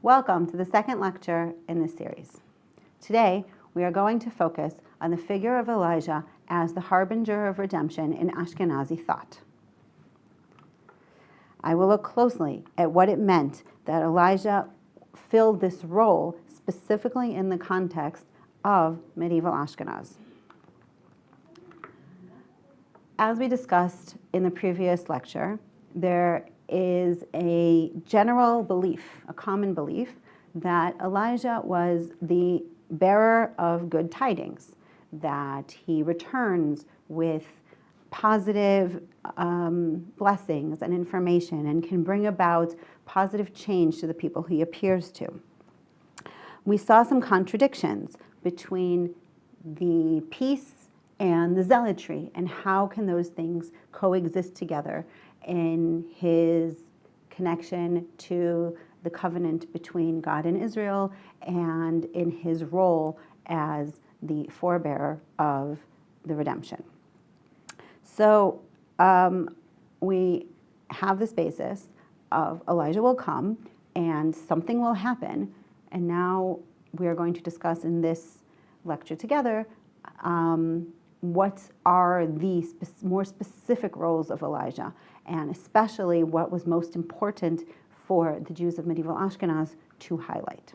Welcome to the second lecture in this series. Today, we are going to focus on the figure of Elijah as the harbinger of redemption in Ashkenazi thought. I will look closely at what it meant that Elijah filled this role specifically in the context of medieval Ashkenaz. As we discussed in the previous lecture, there is a general belief, a common belief, that Elijah was the bearer of good tidings, that he returns with positive blessings and information and can bring about positive change to the people he appears to. We saw some contradictions between the peace and the zealotry, and how can those things coexist together in his connection to the covenant between God and Israel, and in his role as the forebearer of the redemption. So we have this basis of Elijah will come and something will happen, and now we are going to discuss in this lecture together what are the more specific roles of Elijah, and especially what was most important for the Jews of medieval Ashkenaz to highlight.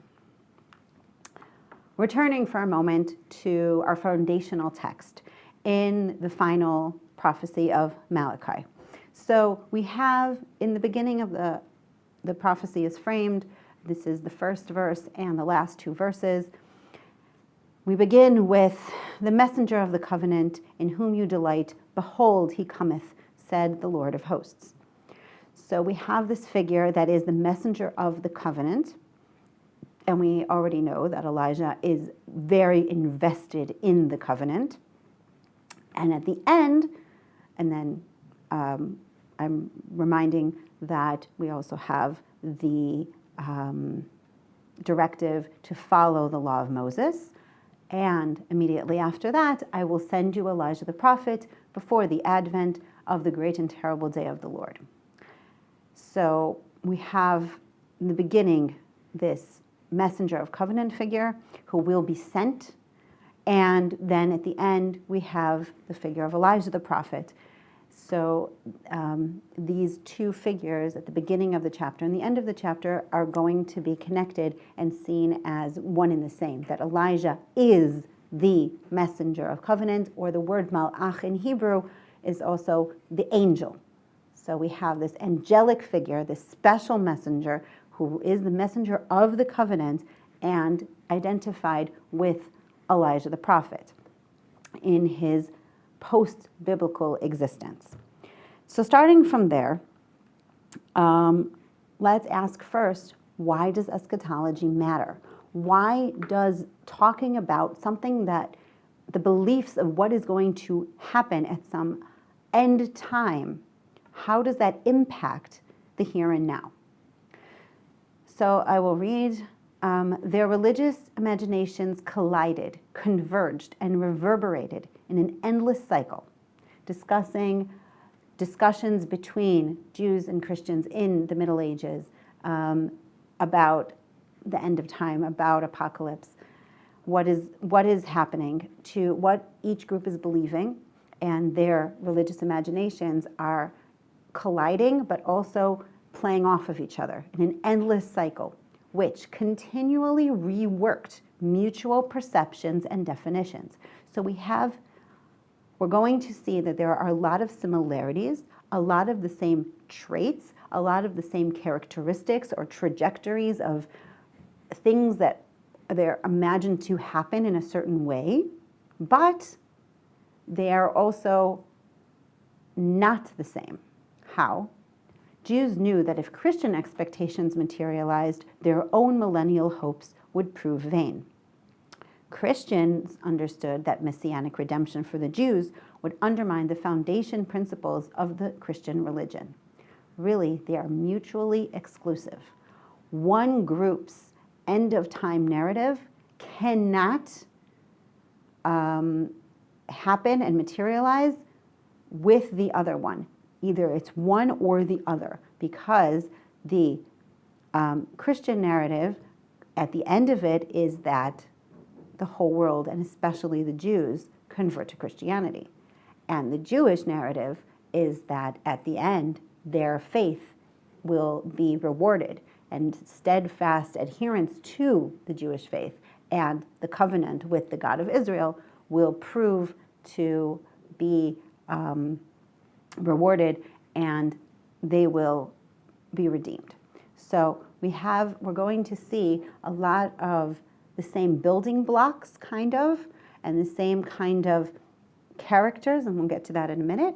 Returning for a moment to our foundational text in the final prophecy of Malachi. So we have, in the beginning of the prophecy is framed, this is the first verse and the last two verses. We begin with, "The messenger of the covenant, in whom you delight, behold, he cometh, said the Lord of hosts." So we have this figure that is the messenger of the covenant, and we already know that Elijah is very invested in the covenant. And at the end, and then I'm reminding that we also have the directive to follow the law of Moses. And immediately after that, I will send you Elijah the prophet before the advent of the great and terrible day of the Lord. So we have in the beginning this messenger of covenant figure who will be sent. And then at the end, we have the figure of Elijah the prophet. So these two figures at the beginning of the chapter and the end of the chapter are going to be connected and seen as one and the same, that Elijah is the messenger of covenant, or the word malach in Hebrew is also the angel. So we have this angelic figure, this special messenger who is the messenger of the covenant and identified with Elijah the prophet in his post-biblical existence. So starting from there, let's ask first, why does eschatology matter? Why does talking about something that the beliefs of what is going to happen at some end time, how does that impact the here and now? So I will read, their religious imaginations collided, converged, and reverberated in an endless cycle, discussions between Jews and Christians in the Middle Ages about the end of time, about apocalypse, what is happening, to what each group is believing, and their religious imaginations are colliding, but also playing off of each other in an endless cycle, which continually reworked mutual perceptions and definitions. So we're going to see that there are a lot of similarities, a lot of the same traits, a lot of the same characteristics or trajectories of things that they're imagined to happen in a certain way, but they are also not the same. How? Jews knew that if Christian expectations materialized, their own millennial hopes would prove vain. Christians understood that messianic redemption for the Jews would undermine the foundation principles of the Christian religion. Really, they are mutually exclusive. One group's end-of-time narrative cannot happen and materialize with the other one. Either it's one or the other, because the Christian narrative, at the end of it, is that the whole world, and especially the Jews, convert to Christianity. And the Jewish narrative is that at the end, their faith will be rewarded, and steadfast adherence to the Jewish faith and the covenant with the God of Israel will prove to be rewarded, and they will be redeemed. So we're going to see a lot of the same building blocks, kind of, and the same kind of characters, and we'll get to that in a minute,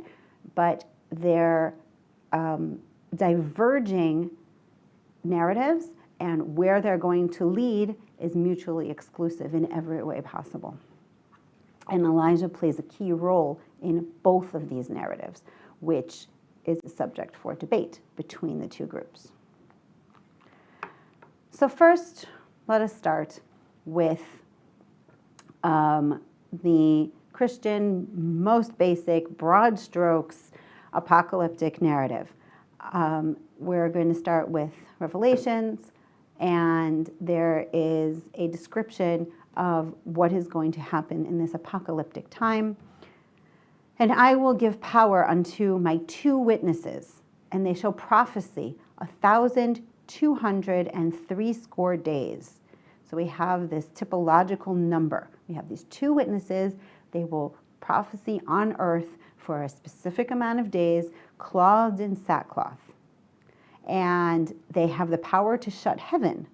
but they're diverging narratives, and where they're going to lead is mutually exclusive in every way possible. And Elijah plays a key role in both of these narratives, which is a subject for debate between the two groups. So first, let us start with the Christian, most basic, broad strokes, apocalyptic narrative. We're going to start with Revelations, and there is a description of what is going to happen in this apocalyptic time. And I will give power unto my 2 witnesses, and they shall prophesy 1,260 days. So we have this typological number. We have these 2 witnesses. They will prophesy on earth for a specific amount of days, clothed in sackcloth. And they have the power to shut heaven,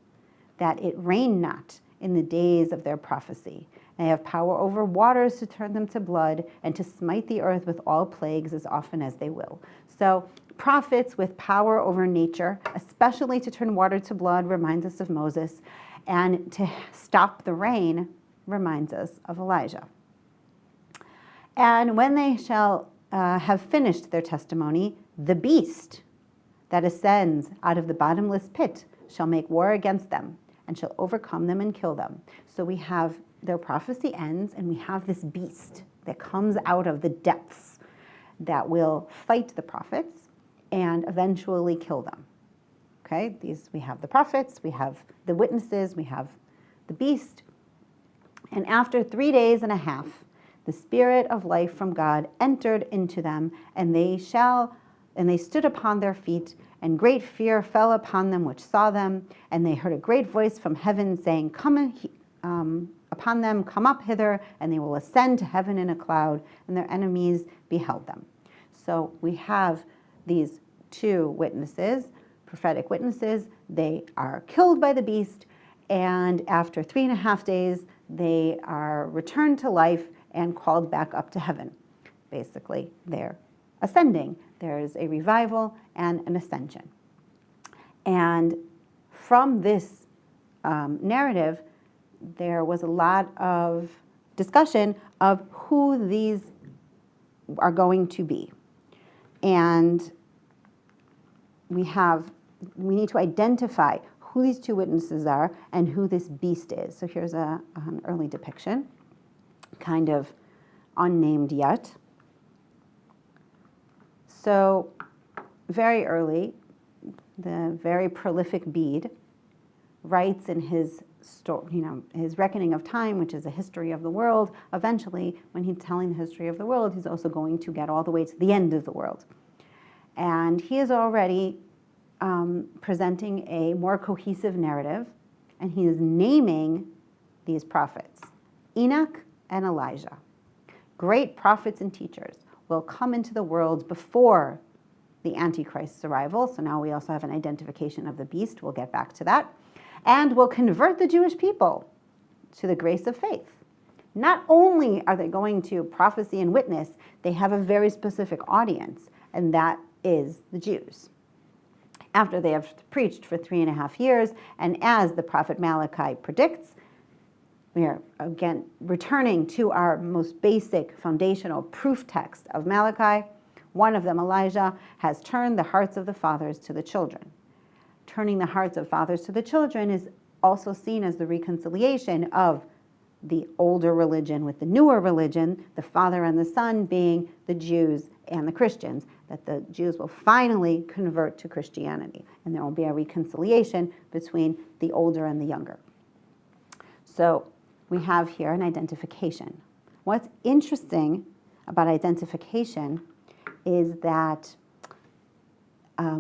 that it rain not in the days of their prophecy. They have power over waters to turn them to blood, and to smite the earth with all plagues as often as they will. So prophets with power over nature, especially to turn water to blood, reminds us of Moses, and to stop the rain reminds us of Elijah. And when they shall have finished their testimony, the beast that ascends out of the bottomless pit shall make war against them, and shall overcome them and kill them. So we have their prophecy ends, and we have this beast that comes out of the depths that will fight the prophets and eventually kill them. Okay, we have the prophets, we have the witnesses, we have the beast. And after 3 days and a half, the Spirit of life from God entered into them, and they stood upon their feet, and great fear fell upon them which saw them, and they heard a great voice from heaven saying, Come upon them, come up hither, and they will ascend to heaven in a cloud, and their enemies beheld them. So we have these 2 witnesses, prophetic witnesses. They are killed by the beast, and after 3.5 days, they are returned to life and called back up to heaven. Basically, they're ascending. There's a revival and an ascension. And from this narrative, there was a lot of discussion of who these are going to be. And we need to identify who these 2 witnesses are and who this beast is. So here's an early depiction, kind of unnamed yet. So very early, the very prolific Beit writes in his story, his reckoning of time, which is a history of the world. Eventually, when he's telling the history of the world, he's also going to get all the way to the end of the world. And he is already presenting a more cohesive narrative, and he is naming these prophets, Enoch and Elijah. Great prophets and teachers will come into the world before the Antichrist's arrival. So now we also have an identification of the beast. We'll get back to that. And will convert the Jewish people to the grace of faith. Not only are they going to prophesy and witness, they have a very specific audience, and that is the Jews. After they have preached for 3.5 years, and as the prophet Malachi predicts, we are again returning to our most basic foundational proof text of Malachi. One of them, Elijah, has turned the hearts of the fathers to the children. Turning the hearts of fathers to the children is also seen as the reconciliation of the older religion with the newer religion, the Father and the Son being the Jews and the Christians, that the Jews will finally convert to Christianity, and there will be a reconciliation between the older and the younger. So we have here an identification. What's interesting about identification is that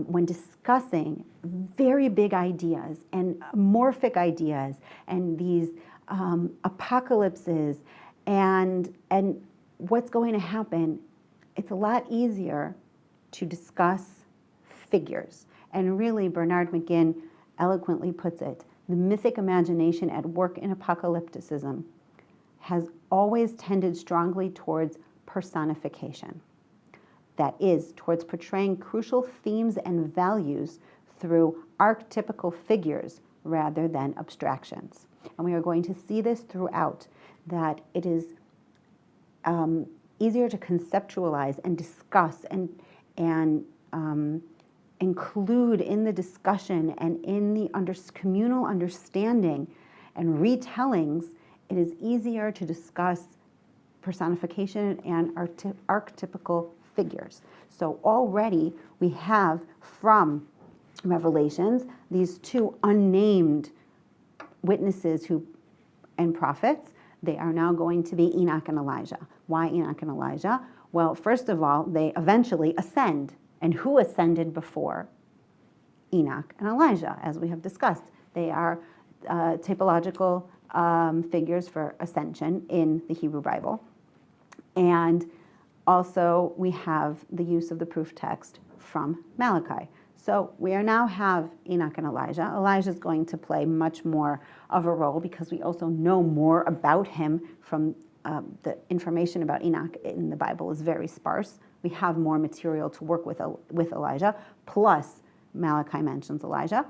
when discussing very big ideas and amorphic ideas and these apocalypses and what's going to happen, it's a lot easier to discuss figures. And really, Bernard McGinn eloquently puts it, the mythic imagination at work in apocalypticism has always tended strongly towards personification. That is, towards portraying crucial themes and values through archetypical figures rather than abstractions. And we are going to see this throughout, that it is easier to conceptualize and discuss and include in the discussion and in the communal understanding and retellings. It is easier to discuss personification and archetypical figures. So already we have from Revelations these two unnamed witnesses and prophets. They are now going to be Enoch and Elijah. Why Enoch and Elijah? Well, first of all, they eventually ascend. And who ascended before Enoch and Elijah, as we have discussed? They are typological figures for ascension in the Hebrew Bible. And also we have the use of the proof text from Malachi. So we now have Enoch and Elijah. Elijah is going to play much more of a role because we also know more about him from the information about Enoch in the Bible is very sparse. We have more material to work with Elijah, plus Malachi mentions Elijah.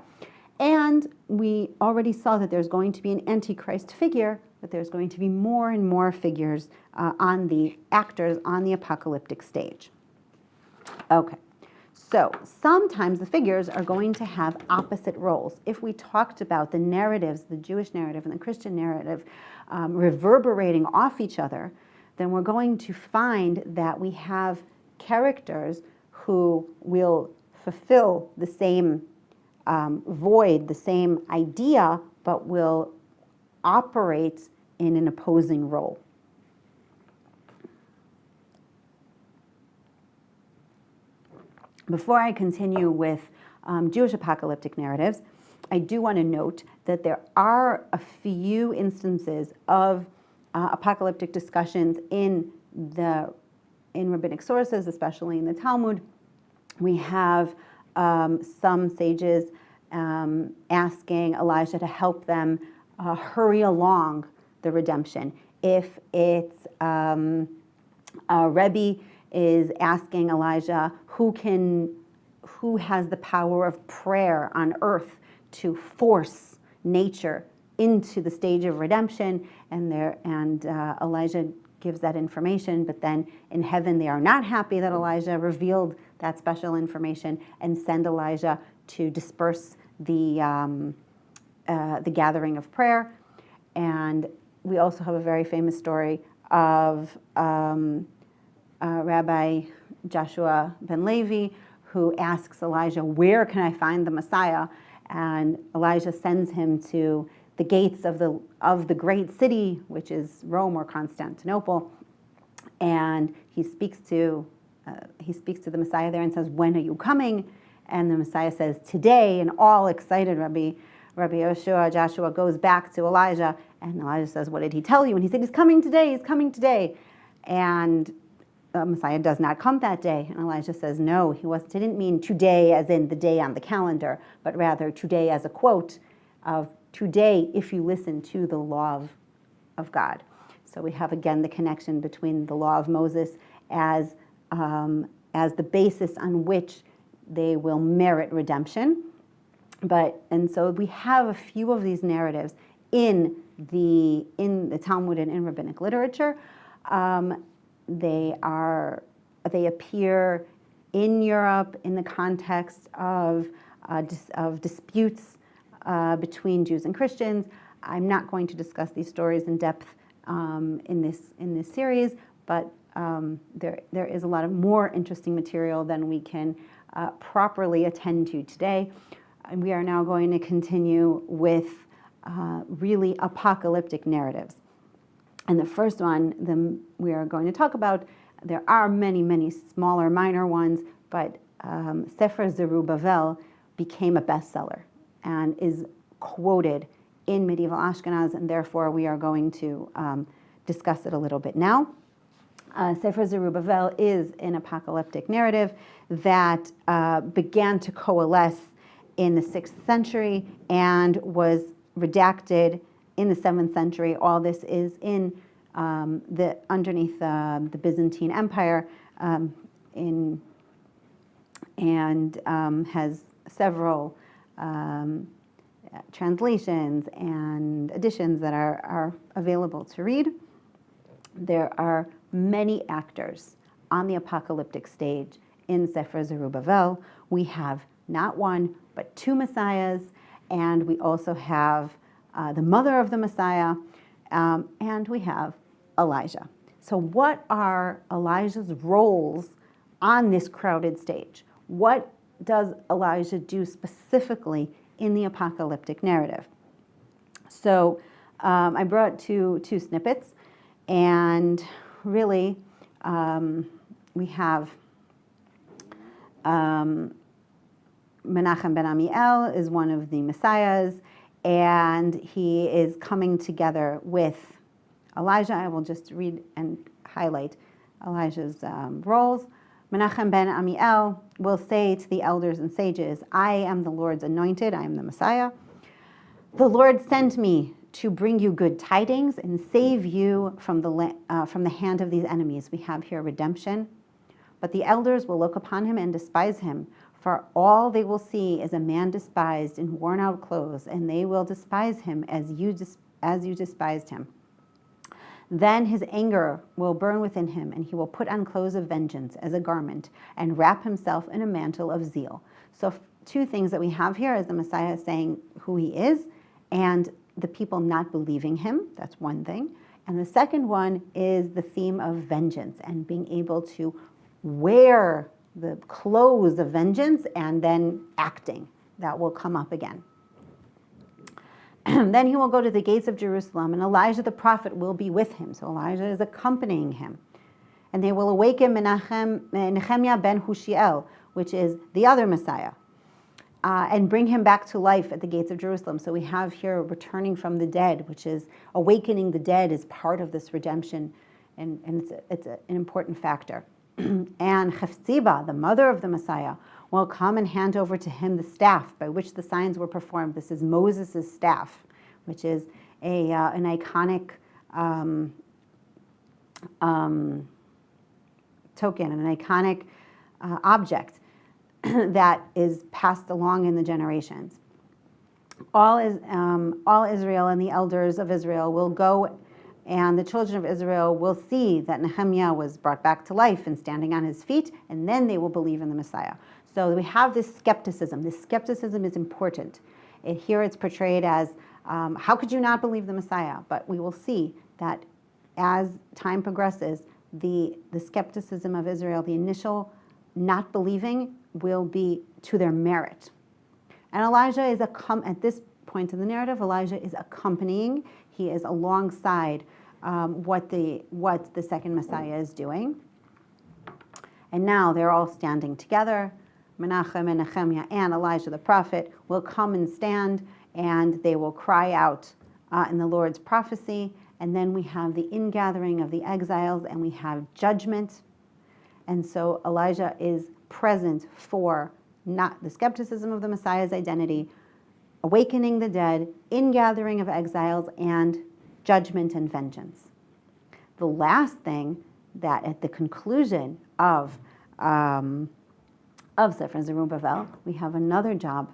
And we already saw that there's going to be an Antichrist figure, that there's going to be more and more figures on the actors on the apocalyptic stage. Okay. So sometimes the figures are going to have opposite roles. If we talked about the narratives, the Jewish narrative and the Christian narrative, reverberating off each other, then we're going to find that we have characters who will fulfill the same void, the same idea, but will operate in an opposing role. Before I continue with Jewish apocalyptic narratives, I do want to note that there are a few instances of apocalyptic discussions in rabbinic sources, especially in the Talmud. We have some sages asking Elijah to help them hurry along the redemption. If it's a Rebbe is asking Elijah who has the power of prayer on earth to force nature into the stage of redemption, and Elijah gives that information, but then in heaven they are not happy that Elijah revealed that special information and send Elijah to disperse the gathering of prayer. And we also have a very famous story of Rabbi Joshua ben Levi, who asks Elijah, where can I find the Messiah? And Elijah sends him to the gates of the great city, which is Rome or Constantinople. And he speaks to the Messiah there and says, when are you coming? And the Messiah says, today. And all excited, Rabbi Joshua goes back to Elijah, and Elijah says, what did he tell you? And he said, he's coming today, he's coming today. And the Messiah does not come that day. And Elijah says, no, he didn't mean today as in the day on the calendar, but rather today as a quote of today if you listen to the law of God. So we have again the connection between the law of Moses as the basis on which they will merit redemption. And so we have a few of these narratives in the Talmud and in rabbinic literature. They appear in Europe in the context of disputes between Jews and Christians. I'm not going to discuss these stories in depth in this series, but there is a lot of more interesting material than we can properly attend to today. And we are now going to continue with really apocalyptic narratives. And the first one we are going to talk about, there are many, many smaller, minor ones, but Sefer Zerubbabel became a bestseller and is quoted in medieval Ashkenaz, and therefore we are going to discuss it a little bit now. Sefer Zerubbabel is an apocalyptic narrative that began to coalesce in the 6th century and was redacted in the 7th century. All this is in underneath the Byzantine Empire, and has several translations and editions that are available to read. There are many actors on the apocalyptic stage in Sefer Zerubbabel. We have not one, but 2 messiahs, and we also have the mother of the Messiah, and we have Elijah. So what are Elijah's roles on this crowded stage? What does Elijah do specifically in the apocalyptic narrative? So I brought two snippets, and really we have Menachem ben Amiel is one of the messiahs, and he is coming together with Elijah. I will just read and highlight Elijah's roles. Menachem ben Amiel will say to the elders and sages, I am the Lord's anointed, I am the Messiah. The Lord sent me to bring you good tidings and save you from the hand of these enemies. We have here redemption. But the elders will look upon him and despise him, for all they will see is a man despised in worn-out clothes, and they will despise him as you despised him. Then his anger will burn within him, and he will put on clothes of vengeance as a garment and wrap himself in a mantle of zeal. So 2 things that we have here is the Messiah saying who he is, and the people not believing him. That's one thing. And the second one is the theme of vengeance and being able to wear the clothes of vengeance and then acting. That will come up again. Then he will go to the gates of Jerusalem, and Elijah the prophet will be with him. So Elijah is accompanying him. And they will awaken Nehemiah ben Hushiel, which is the other Messiah, and bring him back to life at the gates of Jerusalem. So we have here returning from the dead, which is awakening the dead is part of this redemption, and it's an important factor. And Hefziba, the mother of the Messiah, will come and hand over to him the staff by which the signs were performed. This is Moses' staff, which is an iconic token, an iconic object that is passed along in the generations. All Israel and the elders of Israel will go, and the children of Israel will see that Nehemiah was brought back to life and standing on his feet, and then they will believe in the Messiah. So we have this skepticism. This skepticism is important. Here it's portrayed as, how could you not believe the Messiah? But we will see that as time progresses, the skepticism of Israel, the initial not believing, will be to their merit. And Elijah is at this point in the narrative, Elijah is accompanying. He is alongside what the second Messiah is doing. And now they're all standing together. Menachem and Nehemiah and Elijah the prophet will come and stand, and they will cry out in the Lord's prophecy. And then we have the ingathering of the exiles, and we have judgment. And so Elijah is present for not the skepticism of the Messiah's identity, awakening the dead, ingathering of exiles, and judgment and vengeance. The last thing that at the conclusion of Sefer Zerubbabel, we have another job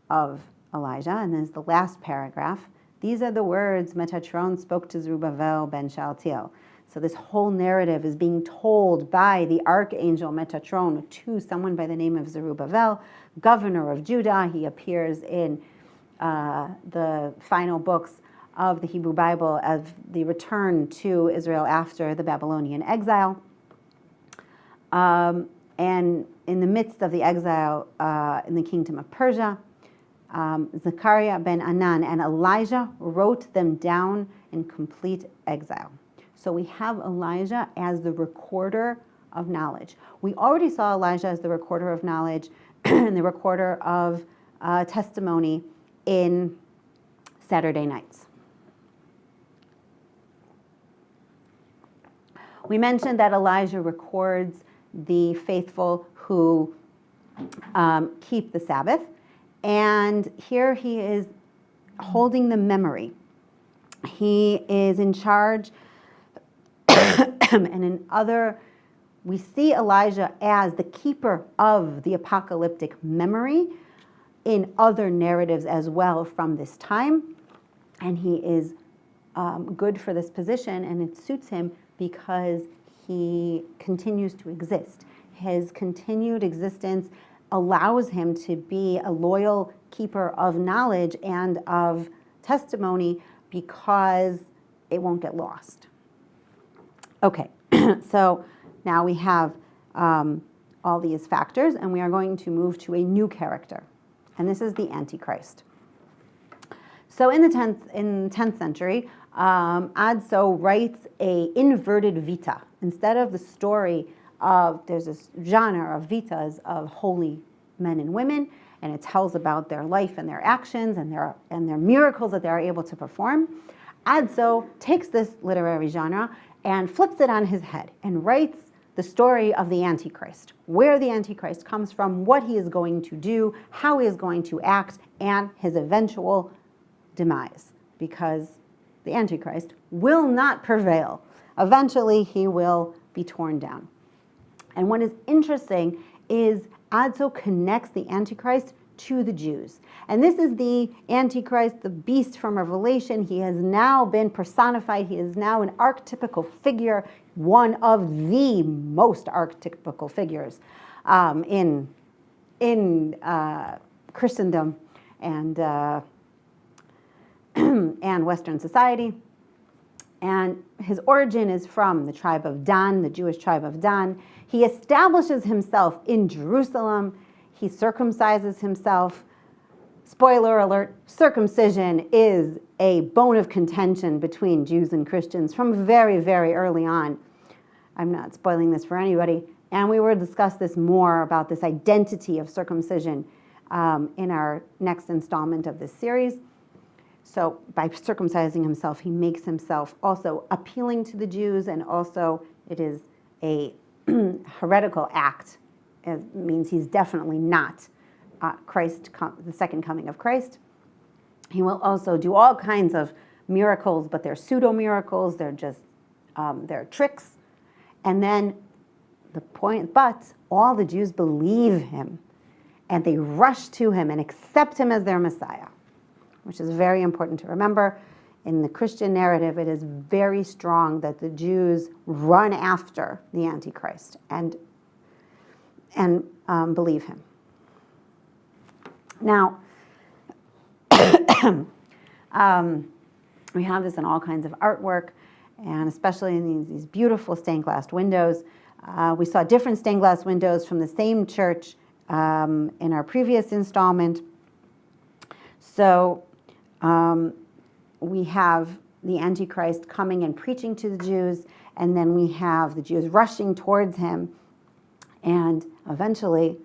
of Elijah, and this is the last paragraph. These are the words Metatron spoke to Zerubbabel ben Shealtiel. So this whole narrative is being told by the archangel Metatron to someone by the name of Zerubbabel, governor of Judah. He appears in the final books of the Hebrew Bible of the return to Israel after the Babylonian exile. And in the midst of the exile in the kingdom of Persia, Zechariah ben Anan and Elijah wrote them down in complete exile. So we have Elijah as the recorder of knowledge. We already saw Elijah as the recorder of knowledge and the recorder of testimony in Saturday nights. We mentioned that Elijah records the faithful who keep the Sabbath. And here he is holding the memory. He is in charge. And in other, we see Elijah as the keeper of the apocalyptic memory in other narratives as well from this time. And he is good for this position, and it suits him because he continues to exist. His continued existence allows him to be a loyal keeper of knowledge and of testimony because it won't get lost. Okay, so now we have all these factors, and we are going to move to a new character, and this is the Antichrist. So in the 10th century, Adso writes a inverted vita. Instead of the story of, there's this genre of vitas of holy men and women, and it tells about their life and their actions and their miracles that they're able to perform. Adso takes this literary genre and flips it on his head and writes the story of the Antichrist, where the Antichrist comes from, what he is going to do, how he is going to act, and his eventual demise, because the Antichrist will not prevail. Eventually, he will be torn down. And what is interesting is Adso connects the Antichrist to the Jews. And this is the Antichrist, the beast from Revelation. He has now been personified. He is now an archetypical figure, one of the most archetypical figures in Christendom and and Western society. And his origin is from the tribe of Dan, the Jewish tribe of Dan. He establishes himself in Jerusalem. He circumcises himself. Spoiler alert, circumcision is a bone of contention between Jews and Christians from very, very early on. I'm not spoiling this for anybody. And we will discuss this more about this identity of circumcision in our next installment of this series. So by circumcising himself, he makes himself also appealing to the Jews, and also it is a heretical act. It means he's definitely not Christ, the second coming of Christ. He will also do all kinds of miracles, but they're pseudo-miracles. They're just, they're tricks. And then but all the Jews believe him, and they rush to him and accept him as their Messiah, which is very important to remember. In the Christian narrative, it is very strong that the Jews run after the Antichrist and believe him. Now, we have this in all kinds of artwork, and especially in these beautiful stained glass windows. We saw different stained glass windows from the same church in our previous installment. So we have the Antichrist coming and preaching to the Jews, and then we have the Jews rushing towards him. And eventually,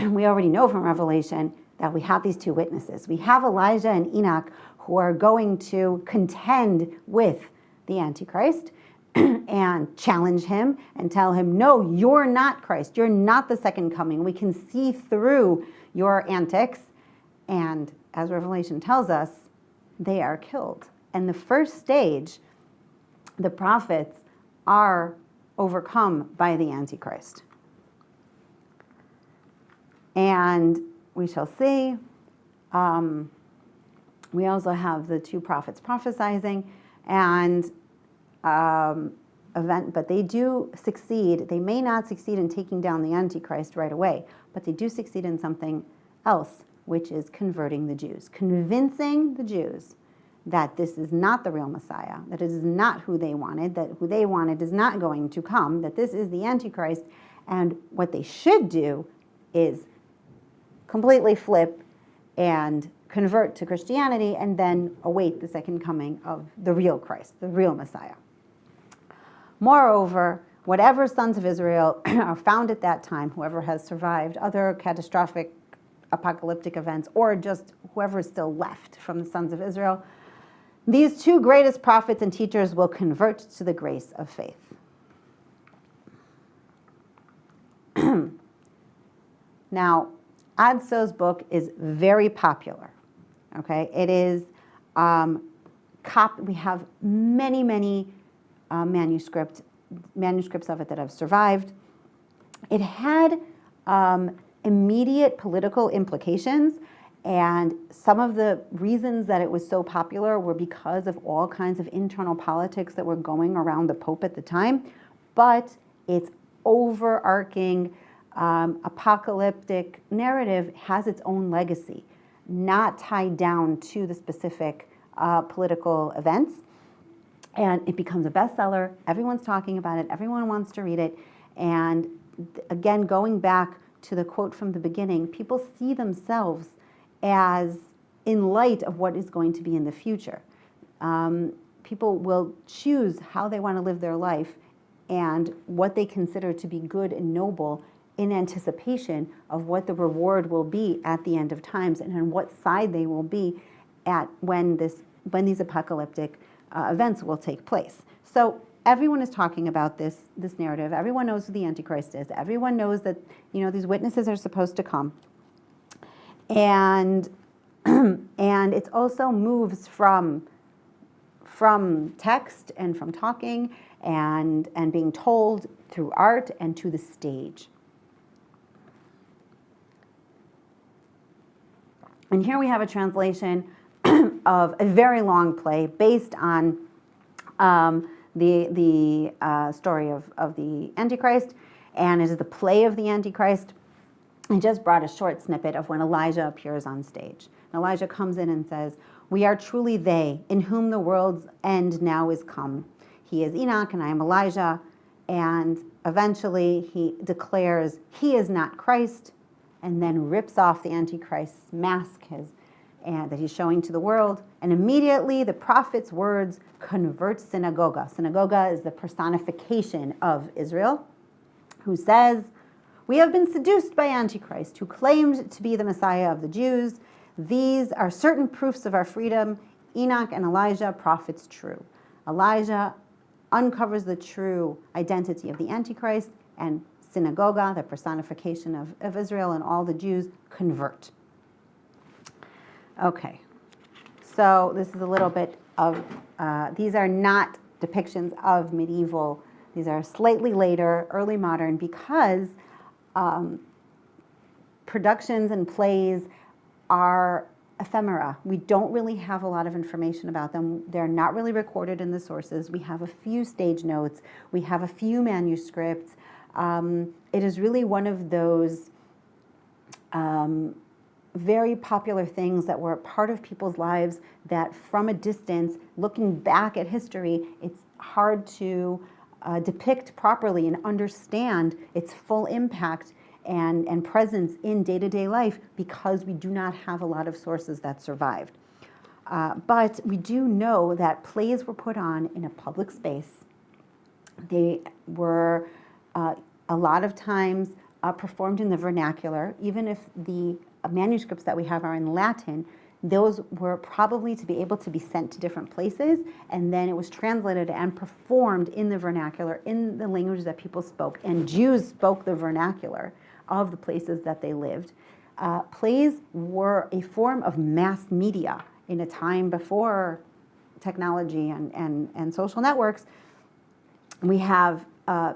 we already know from Revelation that we have these two witnesses. We have Elijah and Enoch who are going to contend with the Antichrist and challenge him and tell him, no, you're not Christ. You're not the second coming. We can see through your antics. And as Revelation tells us, they are killed. And the first stage, the prophets are overcome by the Antichrist. And we shall see. We also have the two prophets prophesying, and but they do succeed. They may not succeed in taking down the Antichrist right away, but they do succeed in something else, which is converting the Jews, convincing the Jews that this is not the real Messiah, that it is not who they wanted, that who they wanted is not going to come, that this is the Antichrist. And what they should do is completely flip and convert to Christianity and then await the second coming of the real Christ, the real Messiah. Moreover, whatever sons of Israel are found at that time, whoever has survived other catastrophic apocalyptic events, or just whoever is still left from the sons of Israel, these two greatest prophets and teachers will convert to the grace of faith. Now, Adso's book is very popular. Okay, it is. We have many manuscripts of it that have survived. It had immediate political implications, and some of the reasons that it was so popular were because of all kinds of internal politics that were going around the Pope at the time. But its overarching apocalyptic narrative has its own legacy, not tied down to the specific political events. And it becomes a bestseller. Everyone's talking about it. Everyone wants to read it. And again, going back to the quote from the beginning, people see themselves as in light of what is going to be in the future. People will choose how they want to live their life and what they consider to be good and noble in anticipation of what the reward will be at the end of times and on what side they will be at when these apocalyptic events will take place. So everyone is talking about this narrative. Everyone knows who the Antichrist is. Everyone knows that these witnesses are supposed to come, and it also moves from text and from talking and being told through art and to the stage. And here we have a translation of a very long play based on the story of the Antichrist, and it is the play of the Antichrist. I just brought a short snippet of when Elijah appears on stage. And Elijah comes in and says, "We are truly they, in whom the world's end now is come. He is Enoch, and I am Elijah." And eventually he declares he is not Christ, and then rips off the Antichrist's mask, that he's showing to the world. And immediately the prophet's words convert synagogue. Synagogue is the personification of Israel, who says, "We have been seduced by Antichrist, who claimed to be the Messiah of the Jews. These are certain proofs of our freedom. Enoch and Elijah, prophets true." Elijah uncovers the true identity of the Antichrist, and synagogue, the personification of Israel, and all the Jews convert. Okay, so this is a little bit of, these are not depictions of medieval, these are slightly later, early modern, because productions and plays are ephemera. We don't really have a lot of information about them. They're not really recorded in the sources. We have a few stage notes. We have a few manuscripts. It is really one of those very popular things that were a part of people's lives that from a distance, looking back at history, it's hard to depict properly and understand its full impact and presence in day-to-day life because we do not have a lot of sources that survived. But we do know that plays were put on in a public space. They were a lot of times performed in the vernacular. Even if the manuscripts that we have are in Latin, those were probably to be able to be sent to different places, and then it was translated and performed in the vernacular, in the language that people spoke, and Jews spoke the vernacular of the places that they lived. Plays were a form of mass media in a time before technology and social networks. We have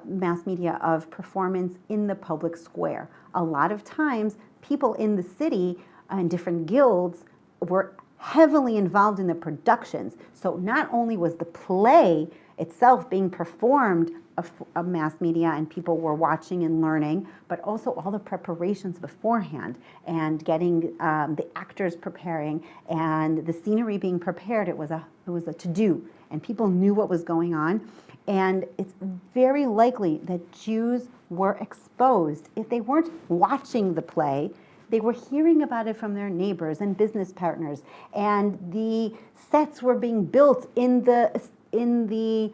mass media of performance in the public square. A lot of times, people in the city and different guilds were heavily involved in the productions. So not only was the play itself being performed of mass media, and people were watching and learning, but also all the preparations beforehand and getting the actors preparing and the scenery being prepared. It was a to-do, and people knew what was going on. And it's very likely that Jews were exposed. If they weren't watching the play, they were hearing about it from their neighbors and business partners, and the sets were being built in the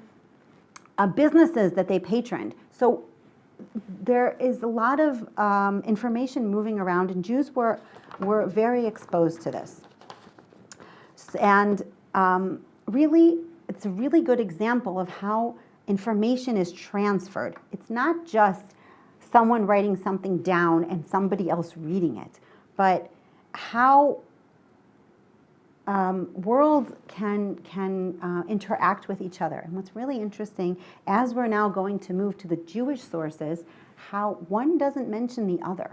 businesses that they patroned. So there is a lot of information moving around, and Jews were very exposed to this. And really, it's a really good example of how information is transferred. It's not just someone writing something down and somebody else reading it, but how worlds can interact with each other. And what's really interesting, as we're now going to move to the Jewish sources, how one doesn't mention the other.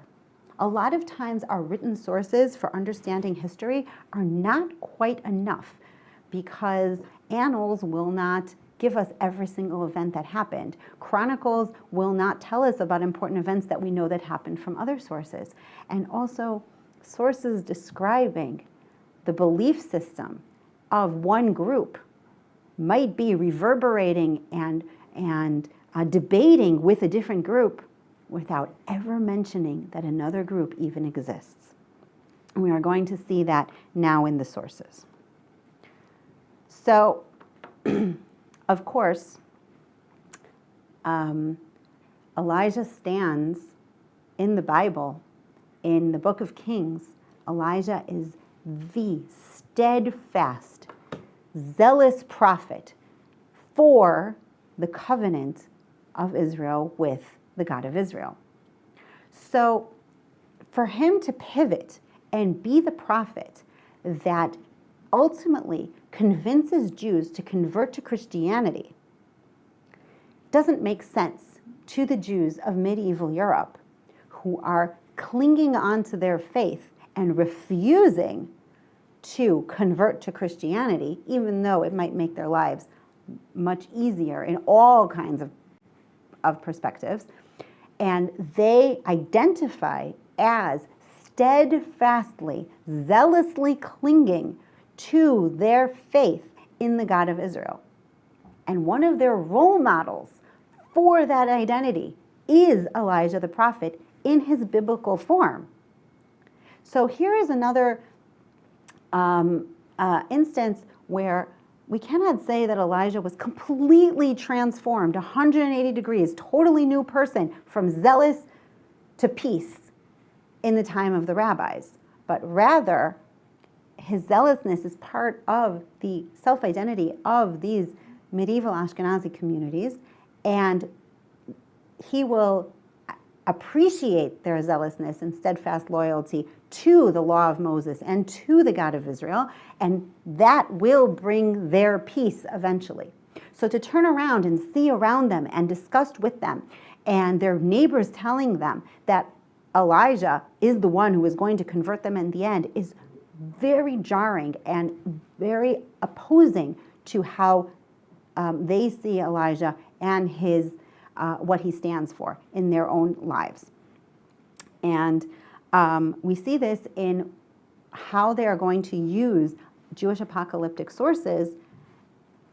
A lot of times our written sources for understanding history are not quite enough, because annals will not give us every single event that happened. Chronicles will not tell us about important events that we know that happened from other sources. And also, sources describing the belief system of one group might be reverberating and debating with a different group without ever mentioning that another group even exists. And we are going to see that now in the sources. So, of course, Elijah stands in the Bible, in the book of Kings. Elijah is the steadfast, zealous prophet for the covenant of Israel with the God of Israel. So for him to pivot and be the prophet that ultimately convinces Jews to convert to Christianity doesn't make sense to the Jews of medieval Europe, who are clinging on to their faith and refusing to convert to Christianity, even though it might make their lives much easier in all kinds of perspectives. And they identify as steadfastly, zealously clinging to their faith in the God of Israel. And one of their role models for that identity is Elijah the prophet in his biblical form. So here is another instance where we cannot say that Elijah was completely transformed, 180 degrees, totally new person, from zealous to peace in the time of the rabbis. But rather, his zealousness is part of the self-identity of these medieval Ashkenazi communities, and he will appreciate their zealousness and steadfast loyalty to the law of Moses and to the God of Israel, and that will bring their peace eventually. So to turn around and see around them and discuss with them, and their neighbors telling them that Elijah is the one who is going to convert them in the end, is very jarring and very opposing to how they see Elijah and his what he stands for in their own lives. And we see this in how they are going to use Jewish apocalyptic sources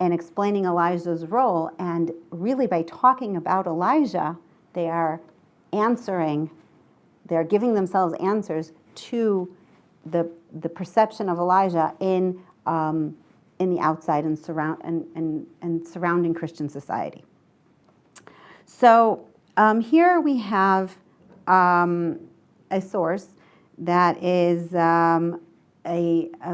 in explaining Elijah's role. And really, by talking about Elijah, they are answering, they're giving themselves answers to the perception of Elijah in the outside and surrounding Christian society. So here we have a source that is a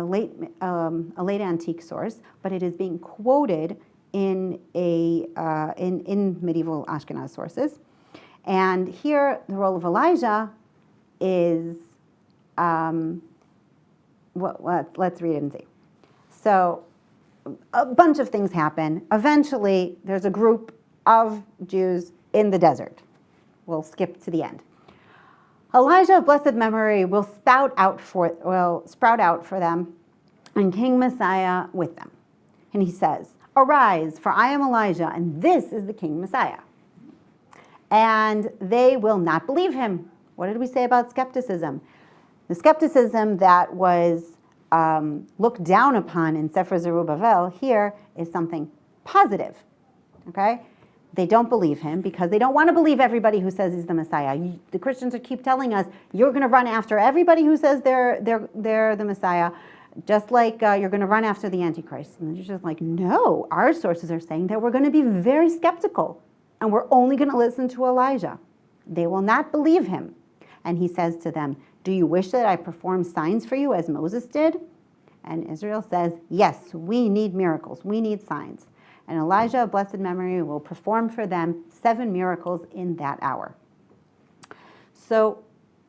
late antique source, but it is being quoted in medieval Ashkenaz sources. And here, the role of Elijah is let's read it and see. So a bunch of things happen. Eventually, there's a group of Jews in the desert. We'll skip to the end. Elijah of blessed memory will sprout out for them, and King Messiah with them. And he says, "Arise, for I am Elijah, and this is the King Messiah." and they will not believe him. What did we say about skepticism? The skepticism that was looked down upon in Sefer Zerubbabel here is something positive, okay? They don't believe him because they don't want to believe everybody who says he's the Messiah. The Christians keep telling us, you're going to run after everybody who says they're the Messiah, just like you're going to run after the Antichrist. And you're just like, no, our sources are saying that we're going to be very skeptical, and we're only going to listen to Elijah. They will not believe him. And he says to them, do you wish that I perform signs for you as Moses did? And Israel says, yes, we need miracles. We need signs. And Elijah, of blessed memory, will perform for them 7 miracles in that hour. So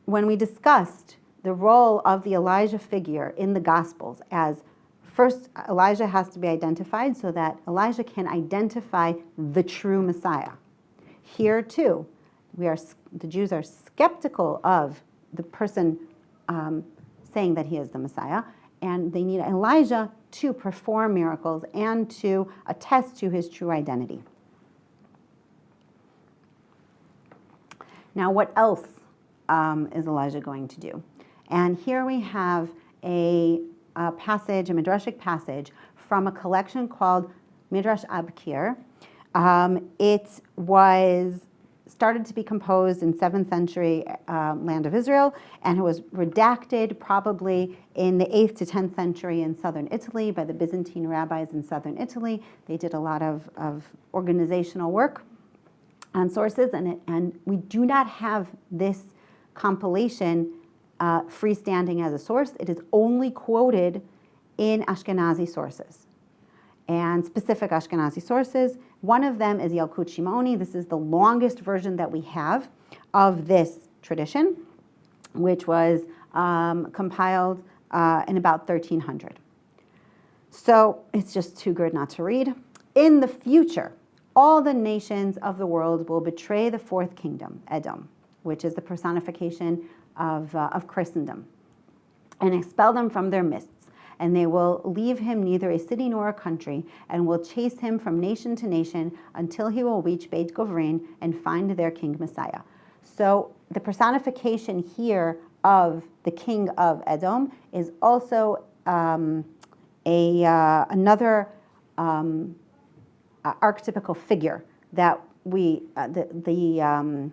when we discussed the role of the Elijah figure in the Gospels, as first Elijah has to be identified so that Elijah can identify the true Messiah. Here too, the Jews are skeptical of the person saying that he is the Messiah, and they need Elijah to perform miracles and to attest to his true identity. Now, what else is Elijah going to do? And here we have a passage, a midrashic passage, from a collection called Midrash Abkir. It was started to be composed in 7th century land of Israel, and it was redacted probably in the 8th to 10th century in southern Italy by the Byzantine rabbis in southern Italy. They did a lot of organizational work on sources, and we do not have this compilation freestanding as a source. It is only quoted in Ashkenazi sources and specific Ashkenazi sources. One of them is Yalkut Shimoni. This is the longest version that we have of this tradition, which was compiled in about 1300. So it's just too good not to read. In the future, all the nations of the world will betray the 4th kingdom, Edom, which is the personification of Christendom, and expel them from their midst. And they will leave him neither a city nor a country, and will chase him from nation to nation until he will reach Beit Govrin and find their king Messiah. So the personification here of the king of Edom is also another archetypical figure that the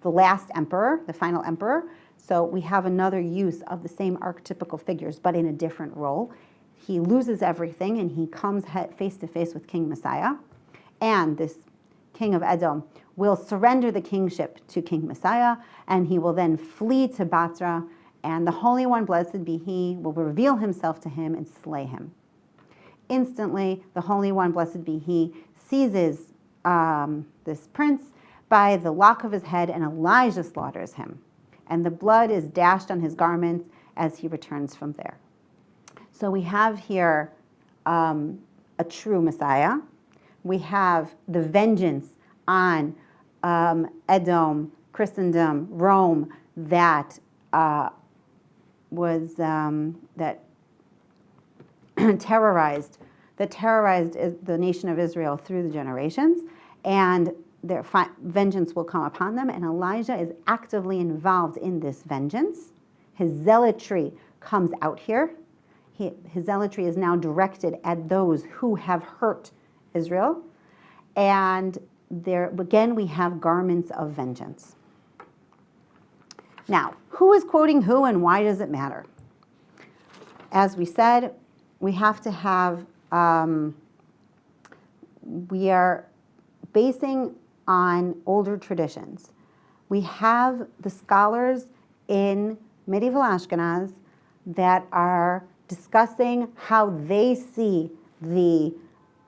last emperor, the final emperor. So we have another use of the same archetypical figures, but in a different role. He loses everything, and he comes face to face with King Messiah. And this king of Edom will surrender the kingship to King Messiah, and he will then flee to Batra, and the Holy One, blessed be he, will reveal himself to him and slay him. Instantly, the Holy One, blessed be he, seizes this prince by the lock of his head, and Elijah slaughters him. And the blood is dashed on his garments as he returns from there. So we have here a true Messiah. We have the vengeance on Edom, Christendom, Rome, that terrorized the nation of Israel through the generations, and their vengeance will come upon them, and Elijah is actively involved in this vengeance. His zealotry comes out here. His zealotry is now directed at those who have hurt Israel, and there again we have garments of vengeance. Now, who is quoting who, and why does it matter? As we said, we have to have, we are basing on older traditions. We have the scholars in medieval Ashkenaz that are discussing how they see the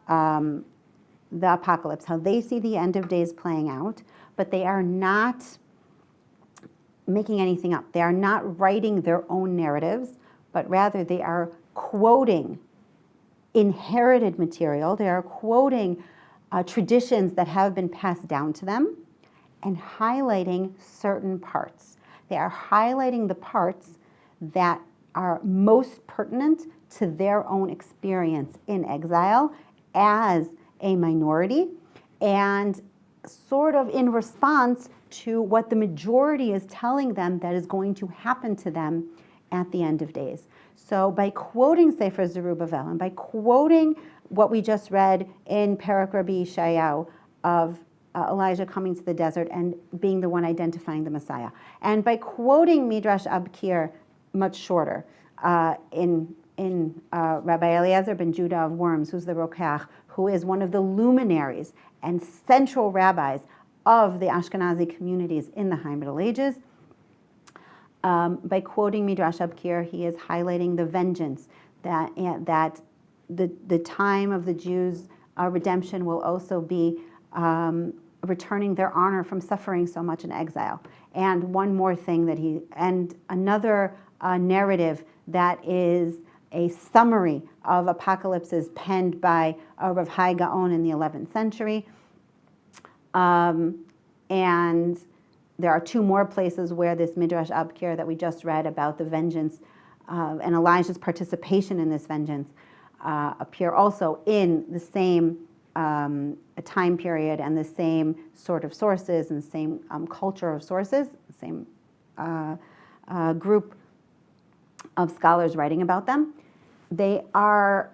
apocalypse, how they see the end of days playing out, but they are not making anything up. They are not writing their own narratives, but rather they are quoting inherited material. They are quoting traditions that have been passed down to them and highlighting certain parts. They are highlighting the parts that are most pertinent to their own experience in exile as a minority, and sort of in response to what the majority is telling them that is going to happen to them at the end of days. So by quoting Sefer Zerubbabel and by quoting what we just read in Perek Rabbi Yeshayahu of Elijah coming to the desert and being the one identifying the Messiah, and by quoting Midrash Abkir much shorter in Rabbi Eliezer ben Judah of Worms, who's the Rokach, who is one of the luminaries and central rabbis of the Ashkenazi communities in the High Middle Ages. By quoting Midrash Abkir, he is highlighting the vengeance that the time of the Jews' redemption will also be returning their honor from suffering so much in exile. And one more thing and another narrative that is a summary of apocalypses penned by Rav Hai Gaon in the 11th century. And there are two more places where this Midrash Abkir that we just read about the vengeance and Elijah's participation in this vengeance appear also in the same time period and the same sort of sources and the same culture of sources, the same group of scholars writing about them. They are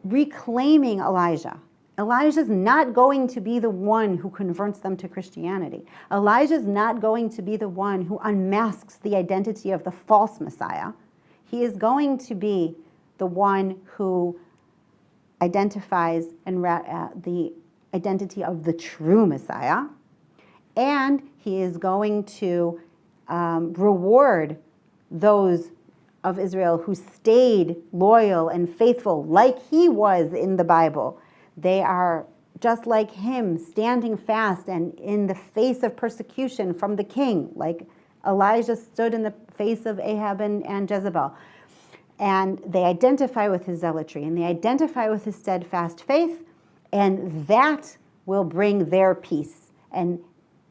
reclaiming Elijah. Elijah's not going to be the one who converts them to Christianity. Elijah's not going to be the one who unmasks the identity of the false Messiah. He is going to be the one who identifies the identity of the true Messiah, and he is going to reward those of Israel who stayed loyal and faithful like he was in the Bible. They are just like him, standing fast and in the face of persecution from the king, like Elijah stood in the face of Ahab and Jezebel. And they identify with his zealotry, and they identify with his steadfast faith, and that will bring their peace. And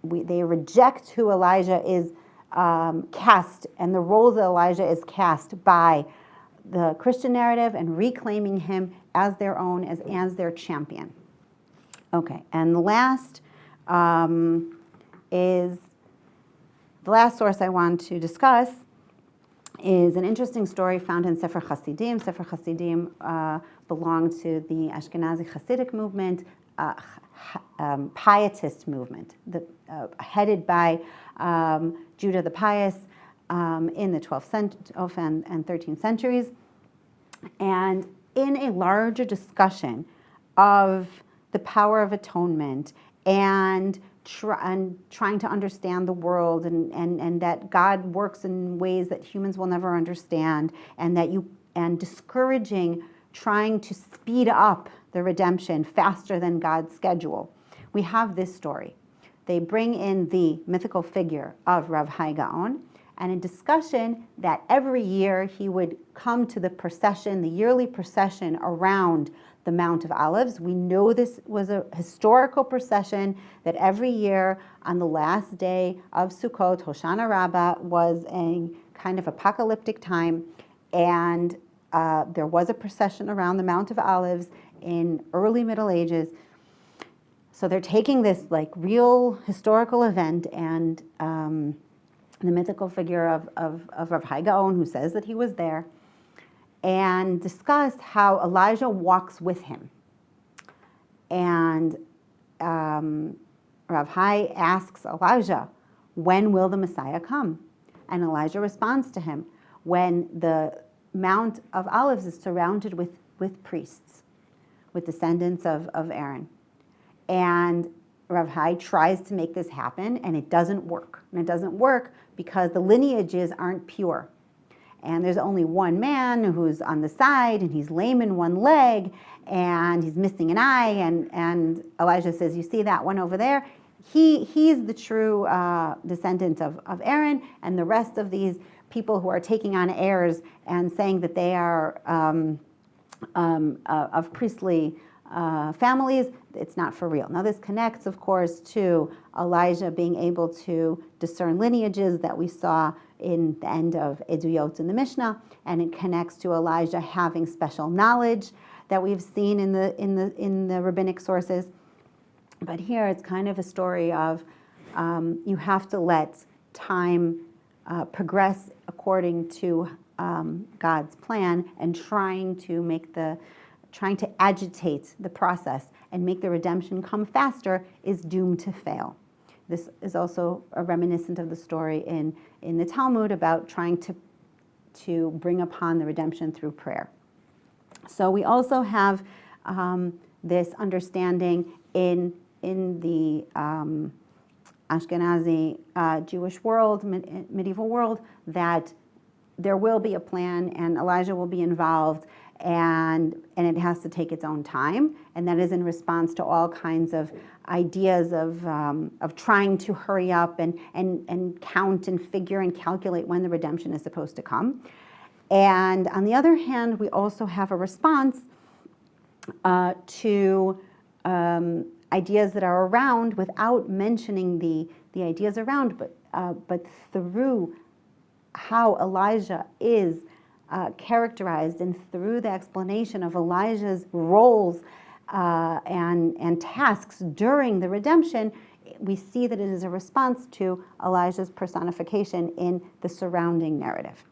they reject who Elijah is cast, and the role that Elijah is cast by the Christian narrative, and reclaiming him as their own, as their champion. Okay, and the last source I want to discuss is an interesting story found in Sefer Hasidim. Sefer Hasidim belonged to the Ashkenazi Hasidic movement, pietist movement, headed by Judah the Pious in the 12th and 13th centuries. And in a larger discussion of the power of atonement and trying to understand the world and that God works in ways that humans will never understand, and discouraging trying to speed up the redemption faster than God's schedule. We have this story. They bring in the mythical figure of Rav Hai Gaon, and a discussion that every year he would come to the procession, the yearly procession around the Mount of Olives. We know this was a historical procession that every year on the last day of Sukkot, Hoshana Rabbah, was a kind of apocalyptic time, and there was a procession around the Mount of Olives in early Middle Ages. So they're taking this like real historical event and the mythical figure of Rav Hai Gaon, who says that he was there, and discuss how Elijah walks with him. And Rav Hai asks Elijah, when will the Messiah come? And Elijah responds to him, when the Mount of Olives is surrounded with priests, with descendants of Aaron. And Rav Hai tries to make this happen, and it doesn't work. And it doesn't work because the lineages aren't pure. And there's only one man who's on the side, and he's lame in one leg, and he's missing an eye. And Elijah says, you see that one over there? He's the true descendant of Aaron, and the rest of these people who are taking on heirs and saying that they are of priestly families, it's not for real. Now this connects, of course, to Elijah being able to discern lineages that we saw in the end of Eduyot in the Mishnah, and it connects to Elijah having special knowledge that we've seen in the rabbinic sources. But here it's kind of a story of you have to let time progress according to God's plan, and trying to agitate the process and make the redemption come faster is doomed to fail. This is also a reminiscent of the story in the Talmud about trying to bring upon the redemption through prayer. So we also have this understanding in the Ashkenazi Jewish world, medieval world, that there will be a plan and Elijah will be involved, and it has to take its own time, and that is in response to all kinds of ideas of trying to hurry up and count and figure and calculate when the redemption is supposed to come. And on the other hand, we also have a response to ideas that are around without mentioning the ideas around, but through how Elijah is characterized, and through the explanation of Elijah's roles and tasks during the redemption, we see that it is a response to Elijah's personification in the surrounding narrative.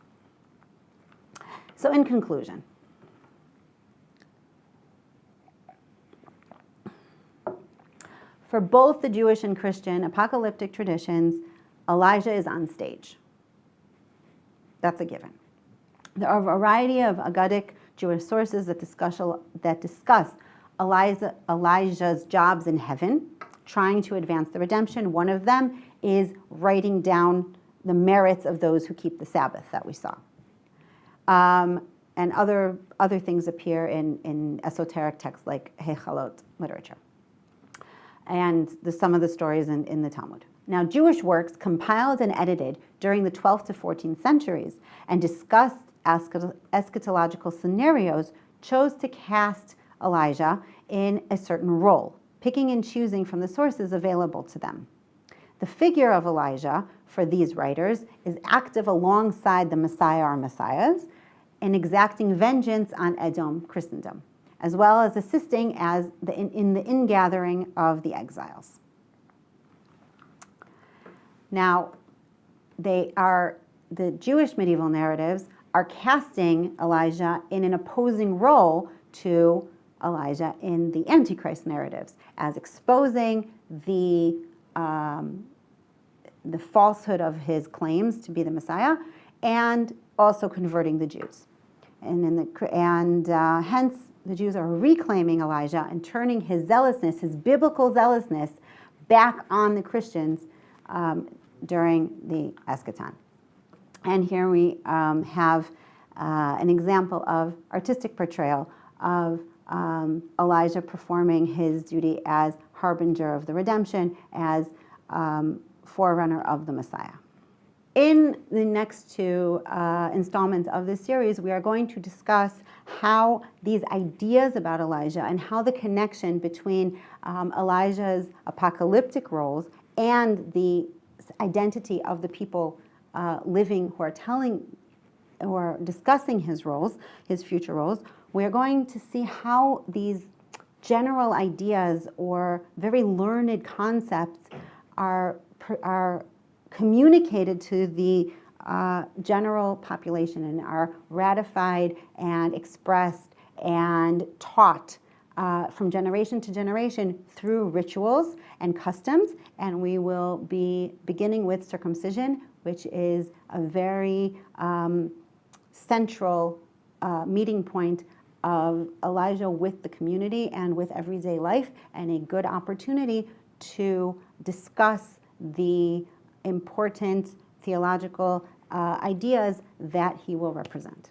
So in conclusion, for both the Jewish and Christian apocalyptic traditions, Elijah is on stage. That's a given. There are a variety of Aggadic Jewish sources that discuss Elijah's jobs in heaven, trying to advance the redemption. One of them is writing down the merits of those who keep the Sabbath that we saw. And other things appear in esoteric texts like Hechalot literature, and some of the stories in the Talmud. Now, Jewish works compiled and edited during the 12th to 14th centuries and discussed eschatological scenarios chose to cast Elijah in a certain role, picking and choosing from the sources available to them. The figure of Elijah for these writers is active alongside the Messiah or Messiahs in exacting vengeance on Edom, Christendom, as well as assisting in the ingathering of the exiles. Now, the Jewish medieval narratives are casting Elijah in an opposing role to Elijah in the Antichrist narratives, as exposing the falsehood of his claims to be the Messiah, and also converting the Jews. And hence, the Jews are reclaiming Elijah and turning his zealousness, his biblical zealousness, back on the Christians during the eschaton. And here we have an example of artistic portrayal of Elijah performing his duty as harbinger of the redemption, as forerunner of the Messiah. In the next two installments of this series, we are going to discuss how these ideas about Elijah and how the connection between Elijah's apocalyptic roles and the identity of the people living who are telling or discussing his roles, his future roles. We are going to see how these general ideas or very learned concepts are communicated to the general population and are ratified and expressed and taught from generation to generation through rituals and customs. And we will be beginning with circumcision, which is a very central meeting point of Elijah with the community and with everyday life, and a good opportunity to discuss the important theological ideas that he will represent.